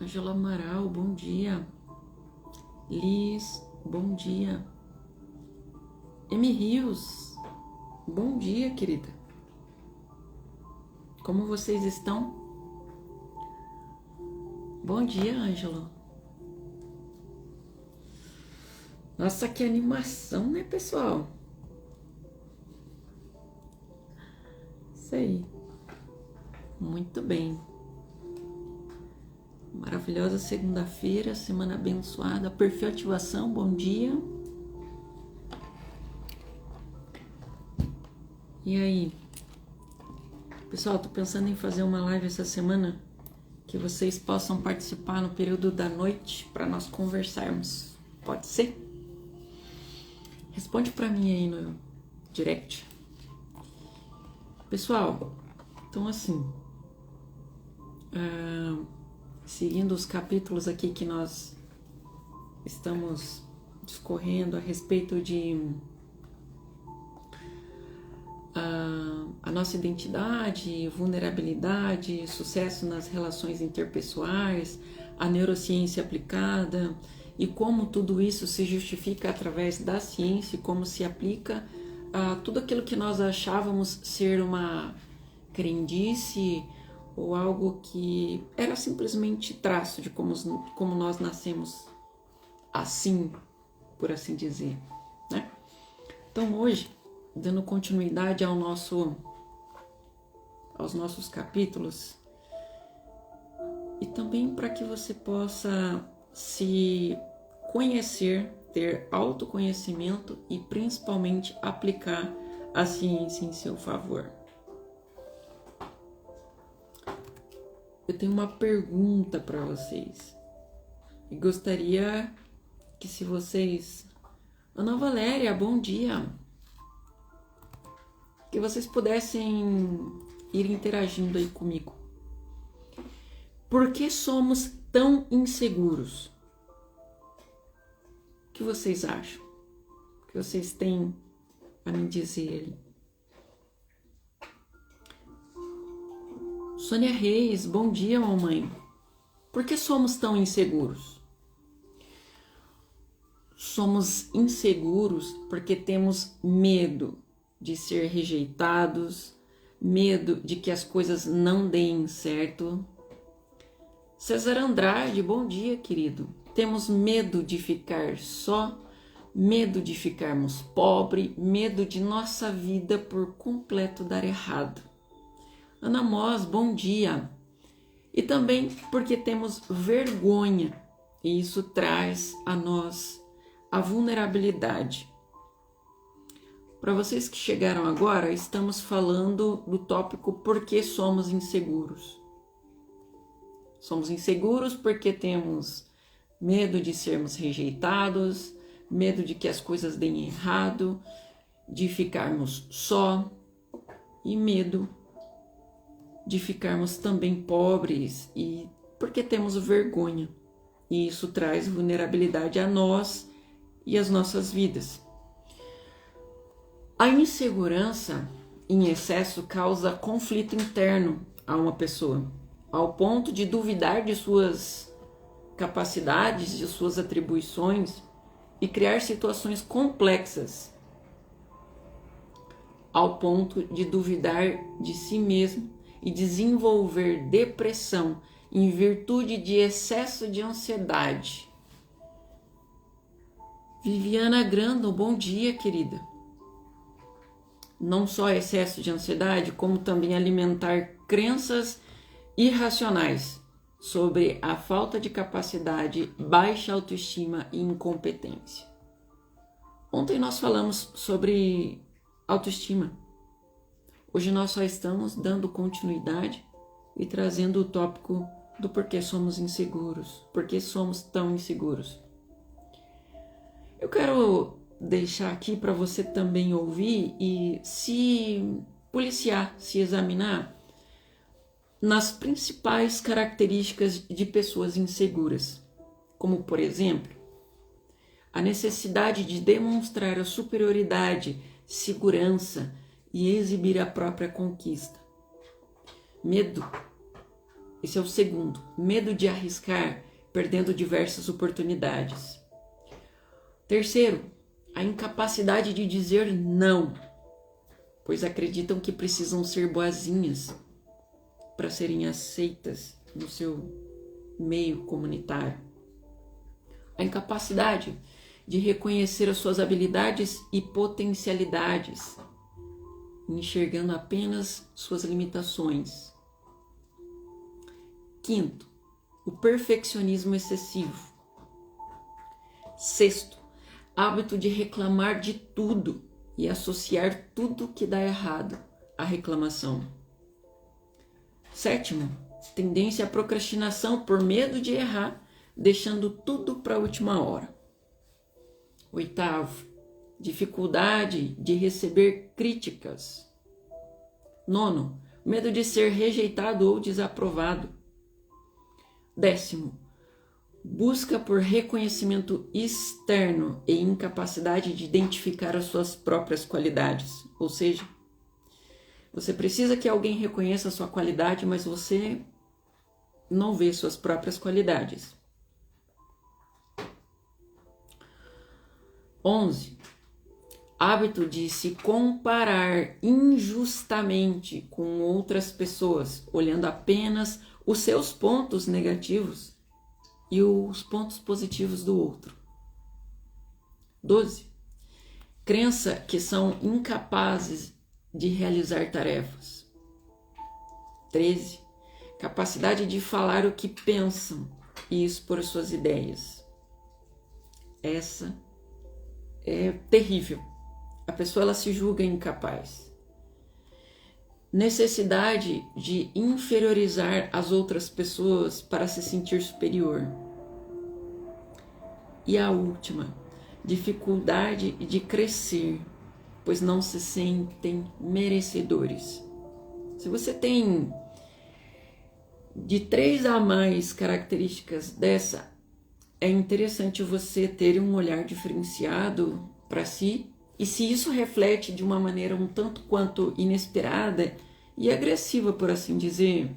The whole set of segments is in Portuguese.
Angela Amaral, bom dia. Liz, bom dia. M. Rios, bom dia, querida. Como vocês estão? Bom dia, Ângela. Nossa, que animação, né, pessoal? Isso aí. Muito bem. Maravilhosa segunda-feira, semana abençoada. Perfil ativação, bom dia. E aí? Pessoal, tô pensando em fazer uma live essa semana que vocês possam participar no período da noite para nós conversarmos. Pode ser? Responde para mim aí no direct. Pessoal, então assim, seguindo os capítulos aqui que nós estamos discorrendo a respeito de a nossa identidade, vulnerabilidade, sucesso nas relações interpessoais, a neurociência aplicada e como tudo isso se justifica através da ciência e como se aplica a tudo aquilo que nós achávamos ser uma crendice ou algo que era simplesmente traço de como nós nascemos assim, por assim dizer, né? Então hoje, dando continuidade aos nossos capítulos, e também para que você possa se conhecer, ter autoconhecimento e principalmente aplicar a ciência em seu favor. Eu tenho uma pergunta para vocês e gostaria que se vocês... Ana Valéria, bom dia! Que vocês pudessem ir interagindo aí comigo. Por que somos tão inseguros? O que vocês acham? O que vocês têm a me dizer? Sônia Reis, bom dia, mamãe. Por que somos tão inseguros? Somos inseguros porque temos medo de ser rejeitados, medo de que as coisas não deem certo. César Andrade, bom dia, querido. Temos medo de ficar só, medo de ficarmos pobres, medo de nossa vida por completo dar errado. Ana Mós, bom dia. E também porque temos vergonha, e isso traz a nós a vulnerabilidade. Para vocês que chegaram agora, estamos falando do tópico por que somos inseguros. Somos inseguros porque temos medo de sermos rejeitados, medo de que as coisas deem errado, de ficarmos só e medo de ficarmos também pobres e porque temos vergonha. E isso traz vulnerabilidade a nós e às nossas vidas. A insegurança em excesso causa conflito interno a uma pessoa, ao ponto de duvidar de suas capacidades, de suas atribuições e criar situações complexas, ao ponto de duvidar de si mesmo e desenvolver depressão em virtude de excesso de ansiedade. Viviana Grando, bom dia, querida. Não só excesso de ansiedade, como também alimentar crenças irracionais sobre a falta de capacidade, baixa autoestima e incompetência. Ontem nós falamos sobre autoestima. Hoje nós só estamos dando continuidade e trazendo o tópico do porquê somos inseguros, porquê somos tão inseguros. Eu quero deixar aqui para você também ouvir e se policiar, se examinar nas principais características de pessoas inseguras, como, por exemplo, a necessidade de demonstrar a superioridade, segurança e exibir a própria conquista. Medo Esse é o segundo. Medo de arriscar, perdendo diversas oportunidades. Terceiro, a incapacidade de dizer não, pois acreditam que precisam ser boazinhas para serem aceitas no seu meio comunitário. A incapacidade de reconhecer as suas habilidades e potencialidades, enxergando apenas suas limitações. Quinto, o perfeccionismo excessivo. Sexto, hábito de reclamar de tudo e associar tudo que dá errado à reclamação. Sétimo, tendência à procrastinação por medo de errar, deixando tudo para a última hora. Oitavo, dificuldade de receber críticas. Nono, medo de ser rejeitado ou desaprovado. Décimo, busca por reconhecimento externo e incapacidade de identificar as suas próprias qualidades. Ou seja, você precisa que alguém reconheça a sua qualidade, mas você não vê suas próprias qualidades. 11. Hábito de se comparar injustamente com outras pessoas, olhando apenas os seus pontos negativos e os pontos positivos do outro. 12. Crença que são incapazes de realizar tarefas. 13. Capacidade de falar o que pensam e expor suas ideias. Essa é terrível. A pessoa ela se julga incapaz. Necessidade de inferiorizar as outras pessoas para se sentir superior. E a última, dificuldade de crescer, pois não se sentem merecedores. Se você tem de 3 a mais características dessa, é interessante você ter um olhar diferenciado para si, e se isso reflete de uma maneira um tanto quanto inesperada e agressiva, por assim dizer,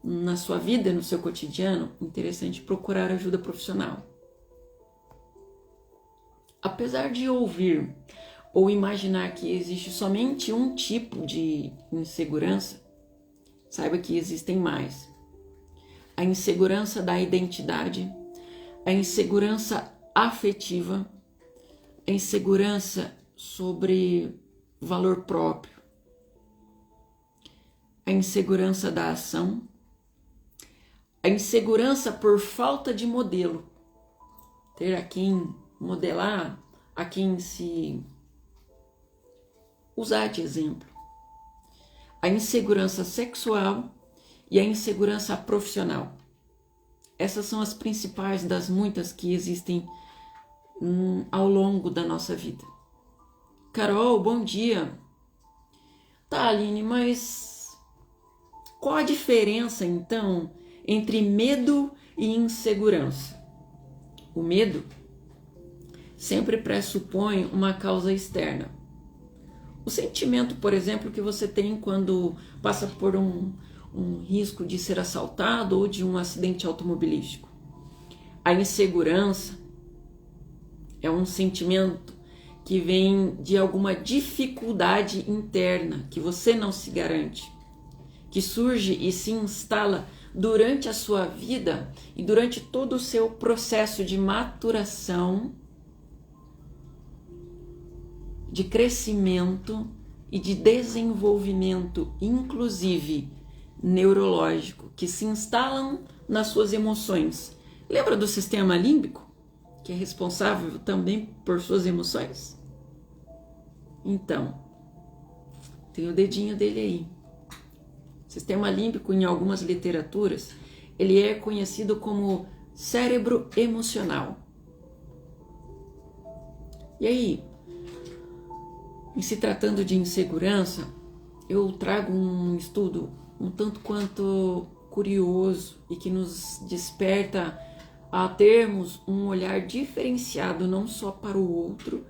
na sua vida, no seu cotidiano, interessante procurar ajuda profissional. Apesar de ouvir ou imaginar que existe somente um tipo de insegurança, saiba que existem mais. A insegurança da identidade, a insegurança afetiva, a insegurança sobre valor próprio, a insegurança da ação, a insegurança por falta de modelo, ter a quem modelar, a quem se usar de exemplo, a insegurança sexual e a insegurança profissional. Essas são as principais das muitas que existem ao longo da nossa vida. Carol, bom dia. Tá, Aline, mas qual a diferença então entre medo e insegurança? O medo sempre pressupõe uma causa externa. O sentimento, por exemplo, que você tem quando passa por um risco de ser assaltado ou de um acidente automobilístico. A insegurança é um sentimento que vem de alguma dificuldade interna, que você não se garante, que surge e se instala durante a sua vida e durante todo o seu processo de maturação, de crescimento e de desenvolvimento, inclusive neurológico, que se instalam nas suas emoções. Lembra do sistema límbico, que é responsável também por suas emoções? Então, tem o dedinho dele aí. Sistema límbico, em algumas literaturas, ele é conhecido como cérebro emocional. E aí, em se tratando de insegurança, eu trago um estudo um tanto quanto curioso e que nos desperta a termos um olhar diferenciado não só para o outro,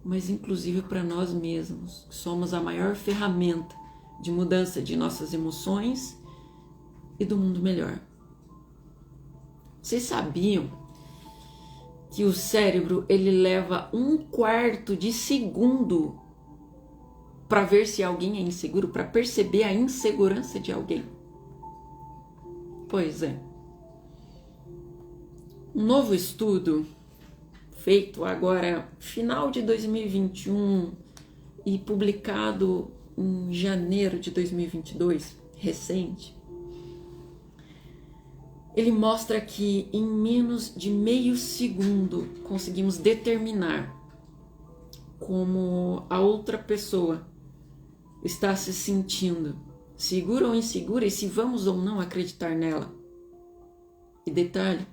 mas inclusive para nós mesmos, que somos a maior ferramenta de mudança de nossas emoções e do mundo melhor. Vocês sabiam que o cérebro ele leva 1/4 de segundo para ver se alguém é inseguro, para perceber a insegurança de alguém? Pois é. Um novo estudo feito agora final de 2021 e publicado em janeiro de 2022, recente, ele mostra que em menos de meio segundo conseguimos determinar como a outra pessoa está se sentindo, segura ou insegura, e se vamos ou não acreditar nela. E detalhe,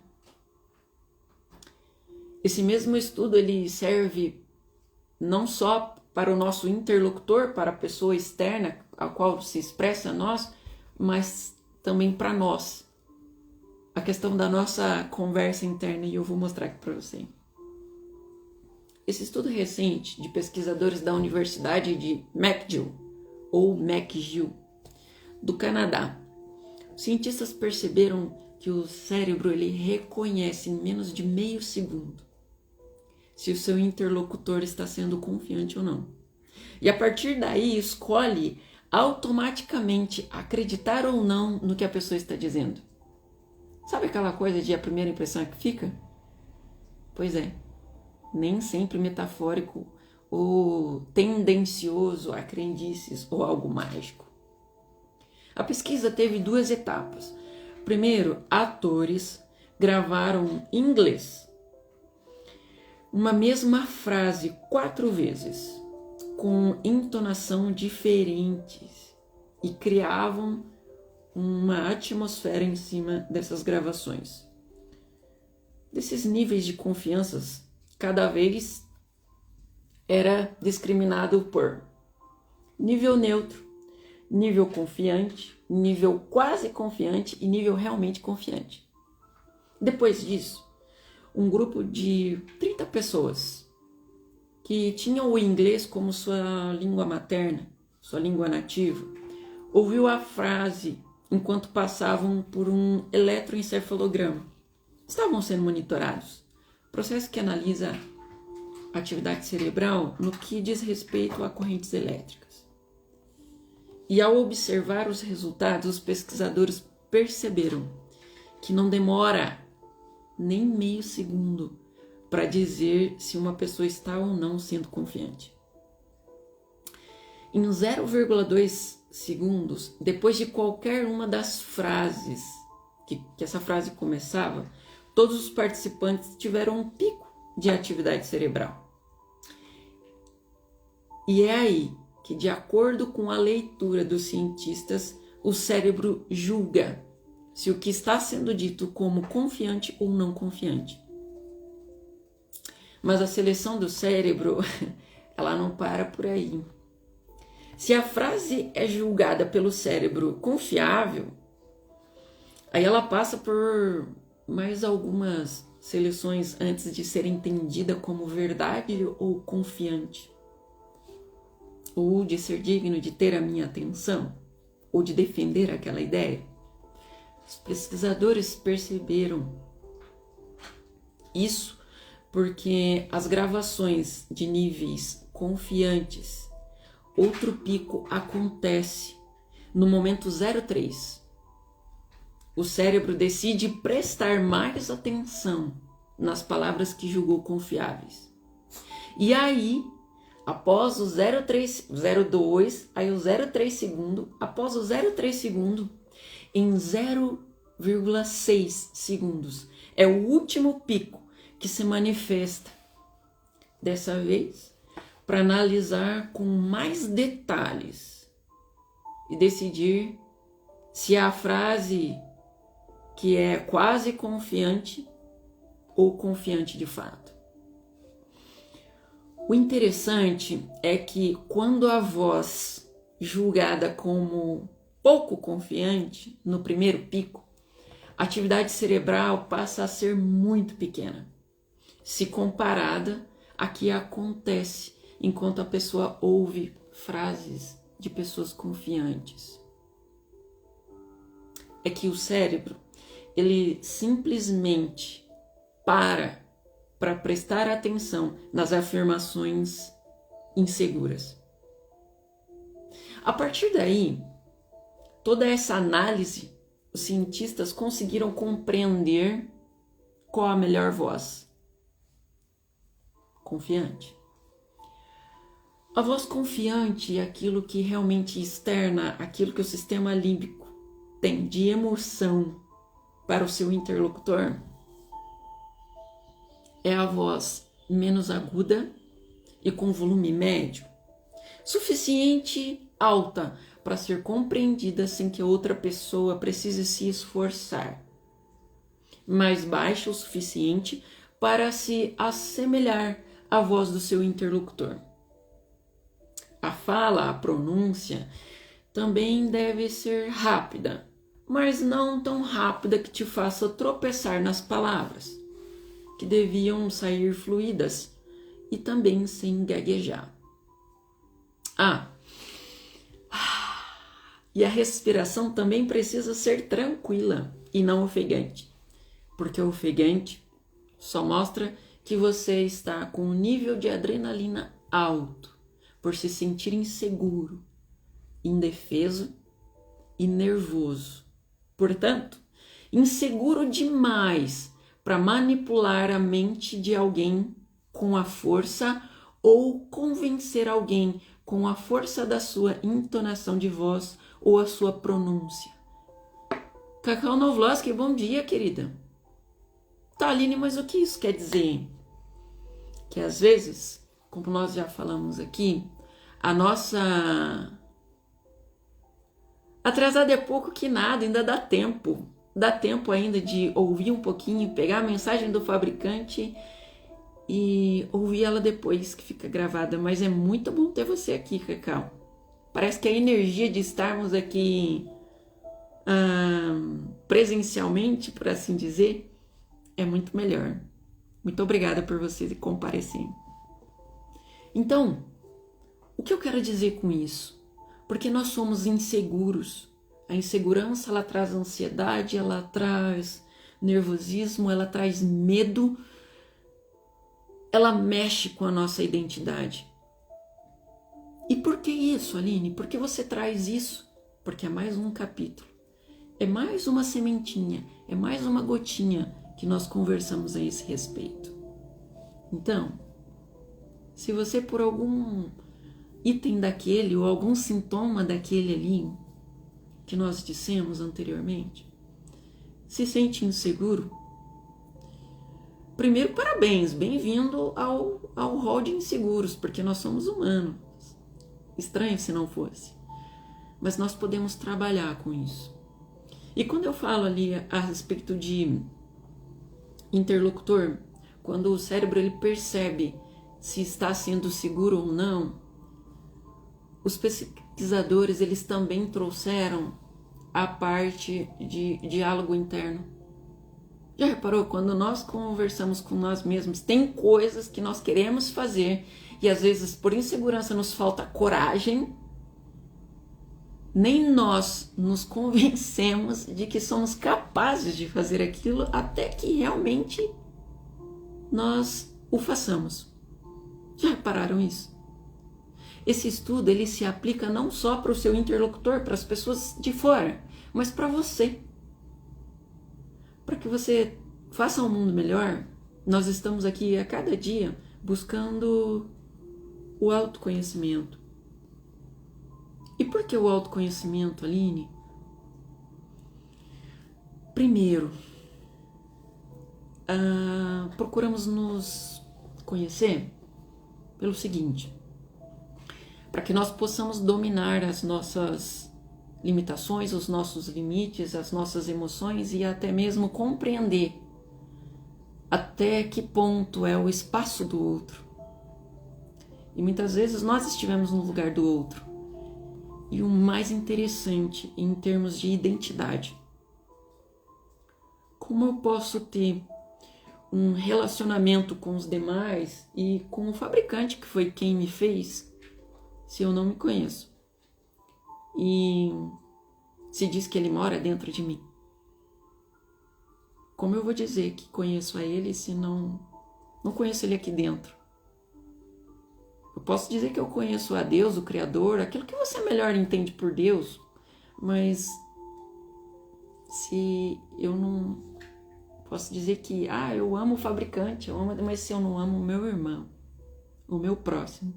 esse mesmo estudo ele serve não só para o nosso interlocutor, para a pessoa externa a qual se expressa a nós, mas também para nós. A questão da nossa conversa interna, e eu vou mostrar aqui para você. Esse estudo recente de pesquisadores da Universidade de McGill, ou McGill, do Canadá, os cientistas perceberam que o cérebro ele reconhece em menos de meio segundo se o seu interlocutor está sendo confiante ou não. E a partir daí escolhe automaticamente acreditar ou não no que a pessoa está dizendo. Sabe aquela coisa de a primeira impressão que fica? Pois é, nem sempre metafórico ou tendencioso a crendices ou algo mágico. A pesquisa teve 2 etapas. Primeiro, atores gravaram em inglês uma mesma frase 4 vezes, com entonação diferentes, e criavam uma atmosfera em cima dessas gravações. Desses níveis de confiança, cada vez era discriminado por nível neutro, nível confiante, nível quase confiante e nível realmente confiante. Depois disso, um grupo de 30 pessoas que tinham o inglês como sua língua materna, sua língua nativa, ouviu a frase enquanto passavam por um eletroencefalograma. Estavam sendo monitorados, processo que analisa a atividade cerebral no que diz respeito a correntes elétricas. E ao observar os resultados, os pesquisadores perceberam que não demora nem meio segundo para dizer se uma pessoa está ou não sendo confiante. Em 0,2 segundos, depois de qualquer uma das frases que essa frase começava, todos os participantes tiveram um pico de atividade cerebral. E é aí que, de acordo com a leitura dos cientistas, o cérebro julga se o que está sendo dito como confiante ou não confiante. Mas a seleção do cérebro, ela não para por aí. Se a frase é julgada pelo cérebro confiável, aí ela passa por mais algumas seleções antes de ser entendida como verdade ou confiante, ou de ser digno de ter a minha atenção, ou de defender aquela ideia. Os pesquisadores perceberam isso porque as gravações de níveis confiantes, outro pico acontece no momento 03. O cérebro decide prestar mais atenção nas palavras que julgou confiáveis. E aí, após o 02, aí o 03 segundo, após o 03 segundo, em 0,6 segundos, é o último pico que se manifesta. Dessa vez, para analisar com mais detalhes e decidir se a frase que é quase confiante ou confiante de fato. O interessante é que quando a voz julgada como pouco confiante no primeiro pico, a atividade cerebral passa a ser muito pequena, se comparada a que acontece enquanto a pessoa ouve frases de pessoas confiantes. é que o cérebro, ele simplesmente para prestar atenção nas afirmações inseguras. A partir daí, toda essa análise, os cientistas conseguiram compreender qual a melhor voz. Confiante. A voz confiante é aquilo que realmente externa aquilo que o sistema límbico tem de emoção para o seu interlocutor. É a voz menos aguda e com volume médio, suficiente alta para ser compreendida sem que a outra pessoa precise se esforçar, mais baixa o suficiente para se assemelhar à voz do seu interlocutor. A fala, a pronúncia, também deve ser rápida, mas não tão rápida que te faça tropeçar nas palavras, que deviam sair fluídas e também sem gaguejar. E a respiração também precisa ser tranquila e não ofegante, porque o ofegante só mostra que você está com um nível de adrenalina alto, por se sentir inseguro, indefeso e nervoso. Portanto, inseguro demais para manipular a mente de alguém com a força ou convencer alguém com a força da sua entonação de voz ou a sua pronúncia. Cacau Novloski, bom dia, querida. Tá, Aline, mas o que isso quer dizer? Que às vezes, como nós já falamos aqui, a nossa atrasada é pouco que nada, ainda dá tempo. Dá tempo ainda de ouvir um pouquinho, pegar a mensagem do fabricante e ouvir ela depois, que fica gravada. Mas é muito bom ter você aqui, Cacau. Parece que a energia de estarmos aqui presencialmente, por assim dizer, é muito melhor. Muito obrigada por você comparecer. Então, o que eu quero dizer com isso? Porque nós somos inseguros. A insegurança, ela traz ansiedade, ela traz nervosismo, ela traz medo, ela mexe com a nossa identidade. E por que isso, Aline? Por que você traz isso? Porque é mais um capítulo, é mais uma sementinha, é mais uma gotinha que nós conversamos a esse respeito. Então, se você por algum item daquele ou algum sintoma daquele ali que nós dissemos anteriormente, se sente inseguro, primeiro, parabéns, bem-vindo ao rol de inseguros, porque nós somos humanos. Estranho se não fosse. Mas nós podemos trabalhar com isso. E quando eu falo ali a respeito de interlocutor, quando o cérebro ele percebe se está sendo seguro ou não, os pesquisadores eles também trouxeram a parte de diálogo interno. Já reparou? Quando nós conversamos com nós mesmos, tem coisas que nós queremos fazer e às vezes por insegurança nos falta coragem, nem nós nos convencemos de que somos capazes de fazer aquilo até que realmente nós o façamos. Já repararam isso? Esse estudo ele se aplica não só para o seu interlocutor, para as pessoas de fora, mas para você. Para que você faça um mundo melhor, nós estamos aqui a cada dia buscando o autoconhecimento. E por que o autoconhecimento, Aline? Primeiro, procuramos nos conhecer pelo seguinte: para que nós possamos dominar as nossas limitações, os nossos limites, as nossas emoções e até mesmo compreender até que ponto é o espaço do outro. E muitas vezes nós estivemos no lugar do outro. E o mais interessante em termos de identidade: como eu posso ter um relacionamento com os demais e com o fabricante que foi quem me fez, se eu não me conheço? E se diz que ele mora dentro de mim. Como eu vou dizer que conheço a Ele se não conheço Ele aqui dentro? Eu posso dizer que eu conheço a Deus, o Criador, aquilo que você melhor entende por Deus, mas se eu não posso dizer que eu amo o fabricante, mas se eu não amo o meu irmão, o meu próximo,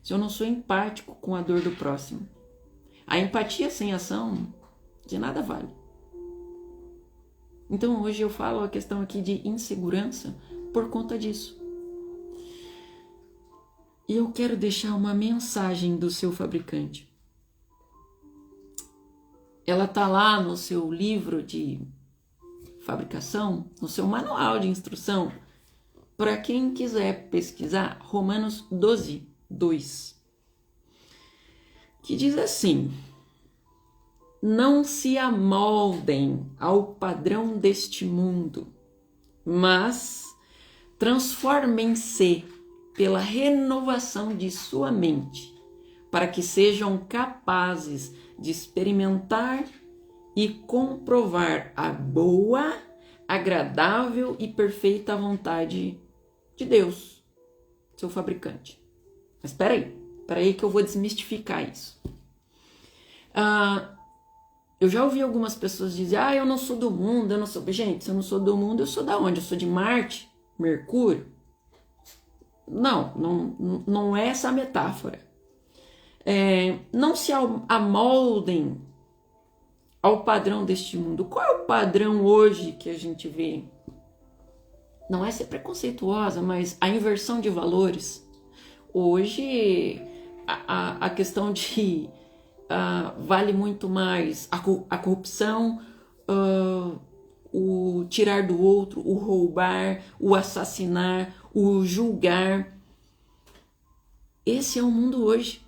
se eu não sou empático com a dor do próximo, a empatia sem ação de nada vale. Então hoje eu falo a questão aqui de insegurança por conta disso. E eu quero deixar uma mensagem do seu fabricante. Ela está lá no seu livro de fabricação, no seu manual de instrução. Para quem quiser pesquisar, Romanos 12, 2. Que diz assim: não se amoldem ao padrão deste mundo, mas transformem-se pela renovação de sua mente, para que sejam capazes de experimentar e comprovar a boa, agradável e perfeita vontade de Deus, seu fabricante. Mas espera aí que eu vou desmistificar isso. Eu já ouvi algumas pessoas dizer, eu não sou do mundo, eu não sou... Gente, se eu não sou do mundo, eu sou da onde? Eu sou de Marte? Mercúrio? Não é essa a metáfora. Não se amoldem ao padrão deste mundo. Qual é o padrão hoje que a gente vê? Não é ser preconceituosa, mas a inversão de valores. Hoje, a questão de vale muito mais a corrupção, o tirar do outro, o roubar, o assassinar, o julgar. Esse é o mundo hoje.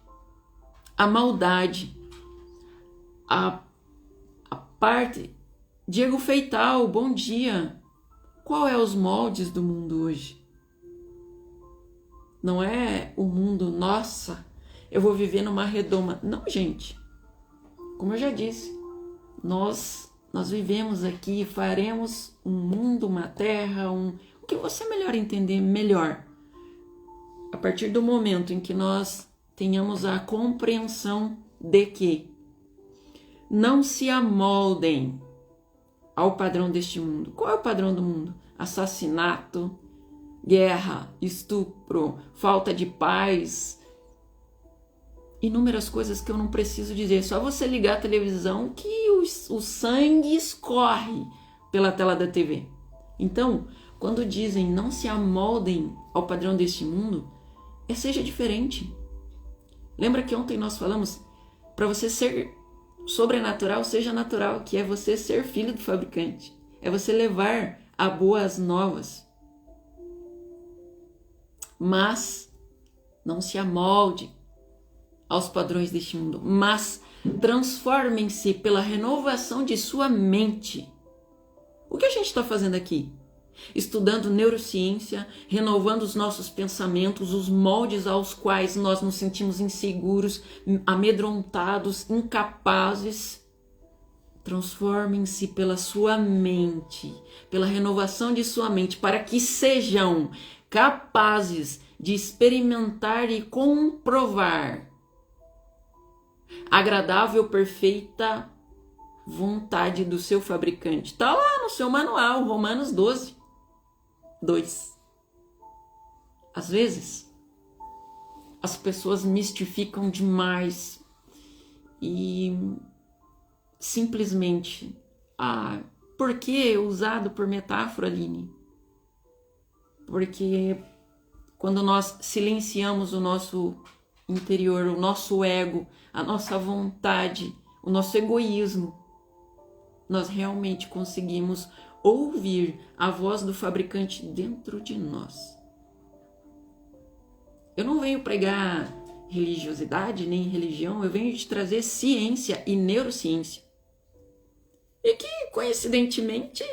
A maldade, a parte... Diego Feital, bom dia. Qual é os moldes do mundo hoje? Não é o mundo, nossa, eu vou viver numa redoma. Não, gente. Como eu já disse, nós vivemos aqui, faremos um mundo, uma terra, o que você melhor entender, melhor. A partir do momento em que nós tenhamos a compreensão de que não se amoldem ao padrão deste mundo. Qual é o padrão do mundo? Assassinato, guerra, estupro, falta de paz, inúmeras coisas que eu não preciso dizer. Só você ligar a televisão que o sangue escorre pela tela da TV. Então, quando dizem não se amoldem ao padrão deste mundo, seja diferente. Lembra que ontem nós falamos, para você ser sobrenatural, seja natural, que é você ser filho do fabricante. É você levar a boas novas. Mas não se amolde aos padrões deste mundo, mas transformem-se pela renovação de sua mente. O que a gente está fazendo aqui? Estudando neurociência, renovando os nossos pensamentos, os moldes aos quais nós nos sentimos inseguros, amedrontados, incapazes. Transformem-se pela sua mente, pela renovação de sua mente, para que sejam capazes de experimentar e comprovar a agradável, perfeita vontade do seu fabricante. Está lá no seu manual, Romanos 12, 2. Às vezes, as pessoas mistificam demais e simplesmente, por que usado por metáfora, Aline? Porque quando nós silenciamos o nosso interior, o nosso ego, a nossa vontade, o nosso egoísmo, nós realmente conseguimos ouvir a voz do fabricante dentro de nós. Eu não venho pregar religiosidade nem religião, eu venho te trazer ciência e neurociência. E que, coincidentemente,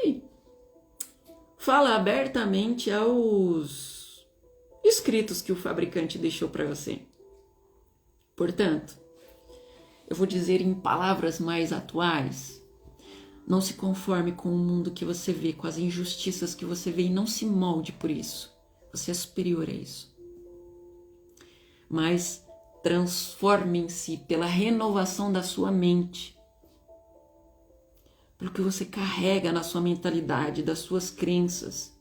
fala abertamente aos escritos que o fabricante deixou para você. Portanto, eu vou dizer em palavras mais atuais, Não se conforme com o mundo que você vê, com as injustiças que você vê e não se molde por isso. Você é superior a isso. Mas transformem-se pela renovação da sua mente. Pelo que você carrega na sua mentalidade, das suas crenças.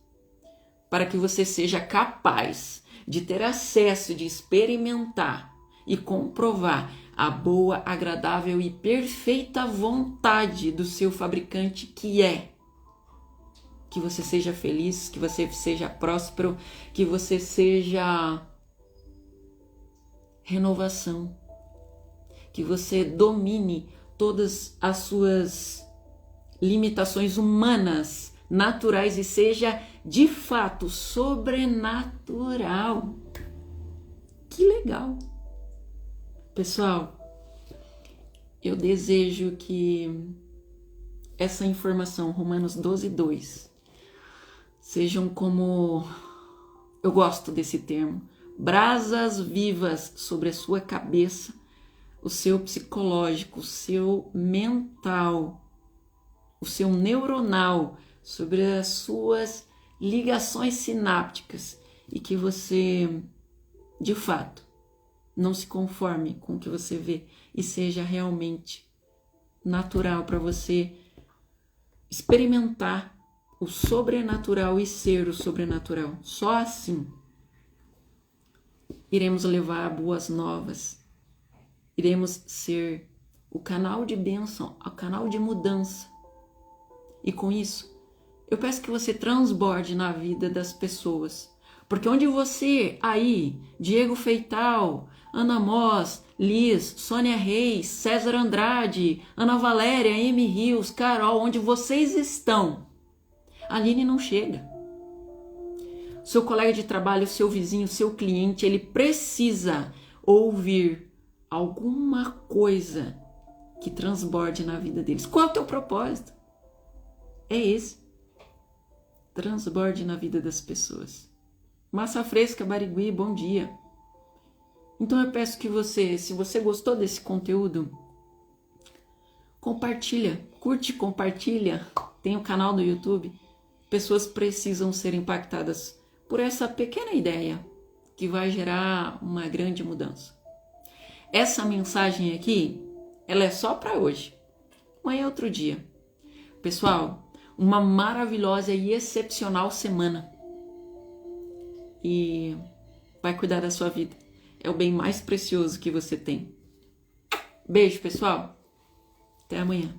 Para que você seja capaz de ter acesso, de experimentar e comprovar a boa, agradável e perfeita vontade do seu fabricante, que é que você seja feliz, que você seja próspero, que você seja renovação, que você domine todas as suas limitações humanas, naturais e seja de fato sobrenatural. Que legal! Pessoal, eu desejo que essa informação, Romanos 12:2, sejam como, eu gosto desse termo, brasas vivas sobre a sua cabeça, o seu psicológico, o seu mental, o seu neuronal, sobre as suas ligações sinápticas e que você, de fato, não se conforme com o que você vê e seja realmente natural para você experimentar o sobrenatural e ser o sobrenatural. Só assim iremos levar boas novas, iremos ser o canal de bênção, o canal de mudança. E com isso, eu peço que você transborde na vida das pessoas. Porque onde você aí, Diego Feital, Ana Moss, Liz, Sônia Reis, César Andrade, Ana Valéria, Amy Rios, Carol, onde vocês estão, a Aline não chega. Seu colega de trabalho, seu vizinho, seu cliente, ele precisa ouvir alguma coisa que transborde na vida deles. Qual é o teu propósito? É esse. Transborde na vida das pessoas. Massa Fresca, Barigui, bom dia. Então eu peço que você, se você gostou desse conteúdo, compartilha, curte, compartilha. Tem o canal no YouTube. Pessoas precisam ser impactadas por essa pequena ideia que vai gerar uma grande mudança. Essa mensagem aqui, ela é só para hoje. Amanhã é outro dia. Pessoal, uma maravilhosa e excepcional semana. E vai cuidar da sua vida. É o bem mais precioso que você tem. Beijo, pessoal. Até amanhã.